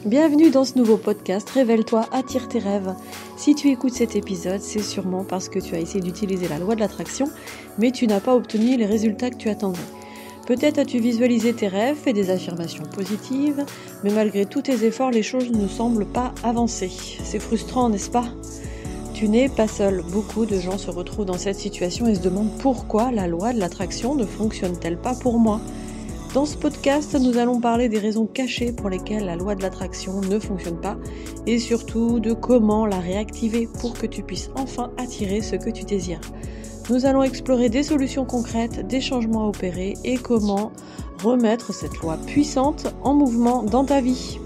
Bienvenue dans ce nouveau podcast Révèle-toi, attire tes rêves. Si tu écoutes cet épisode, c'est sûrement parce que tu as essayé d'utiliser la loi de l'attraction, mais tu n'as pas obtenu les résultats que tu attendais. Peut-être as-tu visualisé tes rêves, fait des affirmations positives, mais malgré tous tes efforts, les choses ne semblent pas avancer. C'est frustrant, n'est-ce pas ? Tu n'es pas seul. Beaucoup de gens se retrouvent dans cette situation et se demandent pourquoi la loi de l'attraction ne fonctionne-t-elle pas pour moi ? Dans ce podcast, nous allons parler des raisons cachées pour lesquelles la loi de l'attraction ne fonctionne pas et surtout de comment la réactiver pour que tu puisses enfin attirer ce que tu désires. Nous allons explorer des solutions concrètes, des changements à opérer et comment remettre cette loi puissante en mouvement dans ta vie.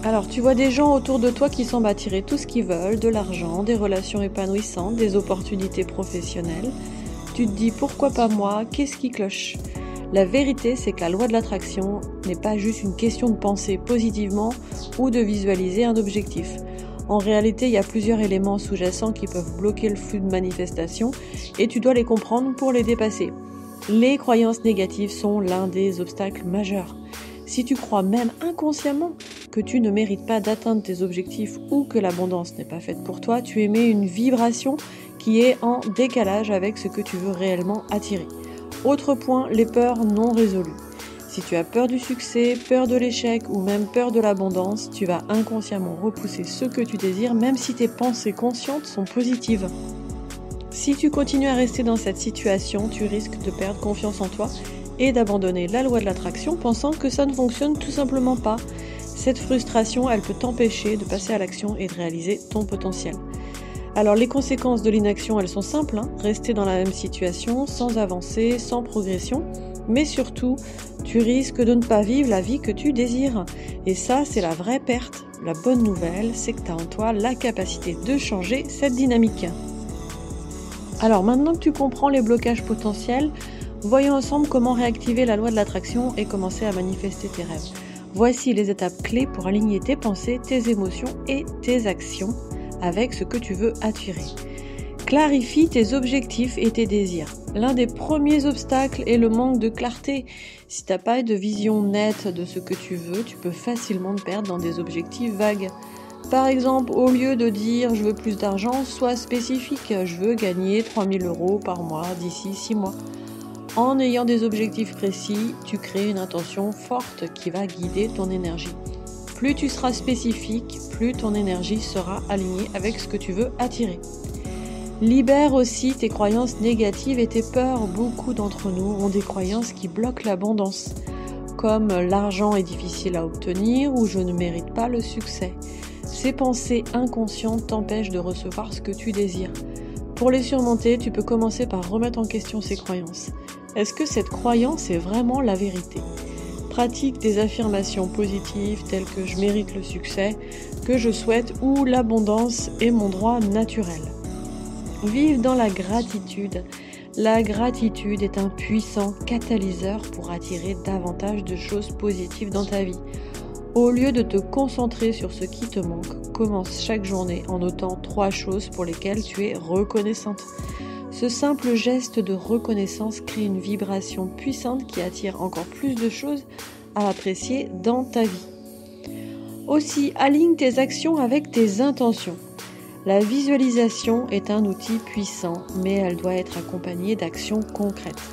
Alors, tu vois des gens autour de toi qui semblent attirer tout ce qu'ils veulent, de l'argent, des relations épanouissantes, des opportunités professionnelles. Tu te dis pourquoi pas moi, qu'est-ce qui cloche ? La vérité, c'est que la loi de l'attraction n'est pas juste une question de penser positivement ou de visualiser un objectif. En réalité, il y a plusieurs éléments sous-jacents qui peuvent bloquer le flux de manifestation et tu dois les comprendre pour les dépasser. Les croyances négatives sont l'un des obstacles majeurs. Si tu crois même inconsciemment que tu ne mérites pas d'atteindre tes objectifs ou que l'abondance n'est pas faite pour toi, tu émets une vibration qui est en décalage avec ce que tu veux réellement attirer. Autre point, les peurs non résolues. Si tu as peur du succès, peur de l'échec ou même peur de l'abondance, tu vas inconsciemment repousser ce que tu désires même si tes pensées conscientes sont positives. Si tu continues à rester dans cette situation, tu risques de perdre confiance en toi et d'abandonner la loi de l'attraction pensant que ça ne fonctionne tout simplement pas. Cette frustration, elle peut t'empêcher de passer à l'action et de réaliser ton potentiel. Alors les conséquences de l'inaction, elles sont simples, rester dans la même situation, sans avancer, sans progression, mais surtout, tu risques de ne pas vivre la vie que tu désires. Et ça, c'est la vraie perte. La bonne nouvelle, c'est que tu as en toi la capacité de changer cette dynamique. Alors maintenant que tu comprends les blocages potentiels, voyons ensemble comment réactiver la loi de l'attraction et commencer à manifester tes rêves. Voici les étapes clés pour aligner tes pensées, tes émotions et tes actions avec ce que tu veux attirer. Clarifie tes objectifs et tes désirs. L'un des premiers obstacles est le manque de clarté. Si tu n'as pas de vision nette de ce que tu veux, tu peux facilement te perdre dans des objectifs vagues. Par exemple, au lieu de dire « je veux plus d'argent », sois spécifique « je veux gagner 3 000 € par mois d'ici 6 mois ». En ayant des objectifs précis, tu crées une intention forte qui va guider ton énergie. Plus tu seras spécifique, plus ton énergie sera alignée avec ce que tu veux attirer. Libère aussi tes croyances négatives et tes peurs. Beaucoup d'entre nous ont des croyances qui bloquent l'abondance, comme l'argent est difficile à obtenir ou je ne mérite pas le succès. Ces pensées inconscientes t'empêchent de recevoir ce que tu désires. Pour les surmonter, tu peux commencer par remettre en question ces croyances. Est-ce que cette croyance est vraiment la vérité ? Pratique des affirmations positives telles que je mérite le succès, que je souhaite ou l'abondance est mon droit naturel. Vive dans la gratitude. La gratitude est un puissant catalyseur pour attirer davantage de choses positives dans ta vie. Au lieu de te concentrer sur ce qui te manque, commence chaque journée en notant 3 choses pour lesquelles tu es reconnaissante. Ce simple geste de reconnaissance crée une vibration puissante qui attire encore plus de choses à apprécier dans ta vie. Aussi, aligne tes actions avec tes intentions. La visualisation est un outil puissant, mais elle doit être accompagnée d'actions concrètes.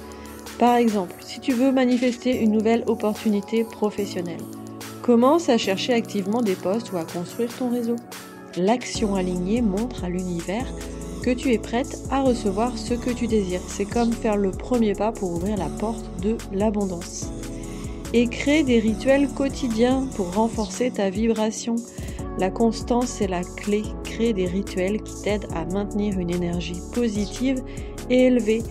Par exemple, si tu veux manifester une nouvelle opportunité professionnelle, commence à chercher activement des postes ou à construire ton réseau. L'action alignée montre à l'univers que tu es prête à recevoir ce que tu désires. C'est comme faire le premier pas pour ouvrir la porte de l'abondance. Et crée des rituels quotidiens pour renforcer ta vibration. La constance est la clé. Crée des rituels qui t'aident à maintenir une énergie positive et élevée.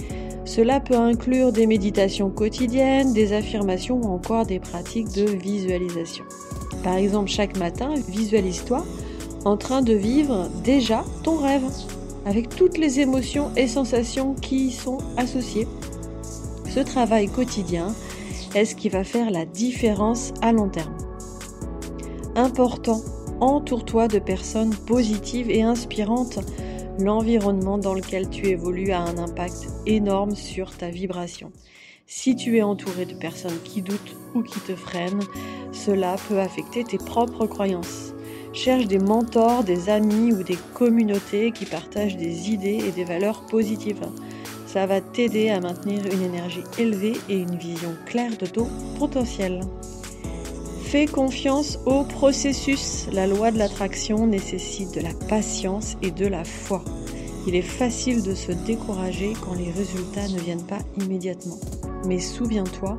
Cela peut inclure des méditations quotidiennes, des affirmations ou encore des pratiques de visualisation. Par exemple, chaque matin, visualise-toi en train de vivre déjà ton rêve, avec toutes les émotions et sensations qui y sont associées. Ce travail quotidien est ce qui va faire la différence à long terme. Important, entoure-toi de personnes positives et inspirantes. L'environnement dans lequel tu évolues a un impact énorme sur ta vibration. Si tu es entouré de personnes qui doutent ou qui te freinent, cela peut affecter tes propres croyances. Cherche des mentors, des amis ou des communautés qui partagent des idées et des valeurs positives. Ça va t'aider à maintenir une énergie élevée et une vision claire de ton potentiel. Fais confiance au processus. La loi de l'attraction nécessite de la patience et de la foi. Il est facile de se décourager quand les résultats ne viennent pas immédiatement. Mais souviens-toi,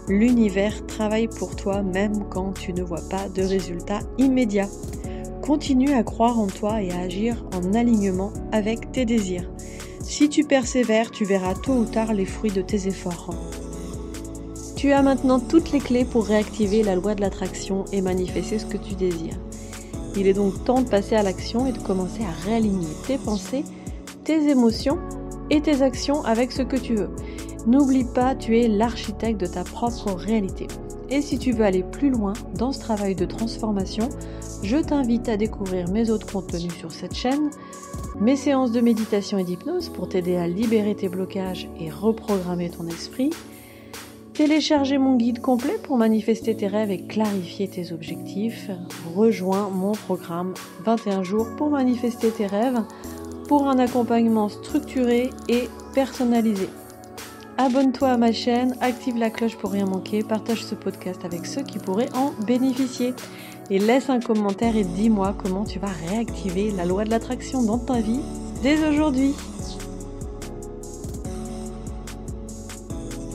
l'univers travaille pour toi même quand tu ne vois pas de résultats immédiats. Continue à croire en toi et à agir en alignement avec tes désirs. Si tu persévères, tu verras tôt ou tard les fruits de tes efforts. Tu as maintenant toutes les clés pour réactiver la loi de l'attraction et manifester ce que tu désires. Il est donc temps de passer à l'action et de commencer à réaligner tes pensées, tes émotions et tes actions avec ce que tu veux. N'oublie pas, tu es l'architecte de ta propre réalité. Et si tu veux aller plus loin dans ce travail de transformation, je t'invite à découvrir mes autres contenus sur cette chaîne, mes séances de méditation et d'hypnose pour t'aider à libérer tes blocages et reprogrammer ton esprit, télécharger mon guide complet pour manifester tes rêves et clarifier tes objectifs, rejoins mon programme 21 jours pour manifester tes rêves pour un accompagnement structuré et personnalisé. Abonne-toi à ma chaîne, active la cloche pour rien manquer, partage ce podcast avec ceux qui pourraient en bénéficier. Et laisse un commentaire et dis-moi comment tu vas réactiver la loi de l'attraction dans ta vie dès aujourd'hui.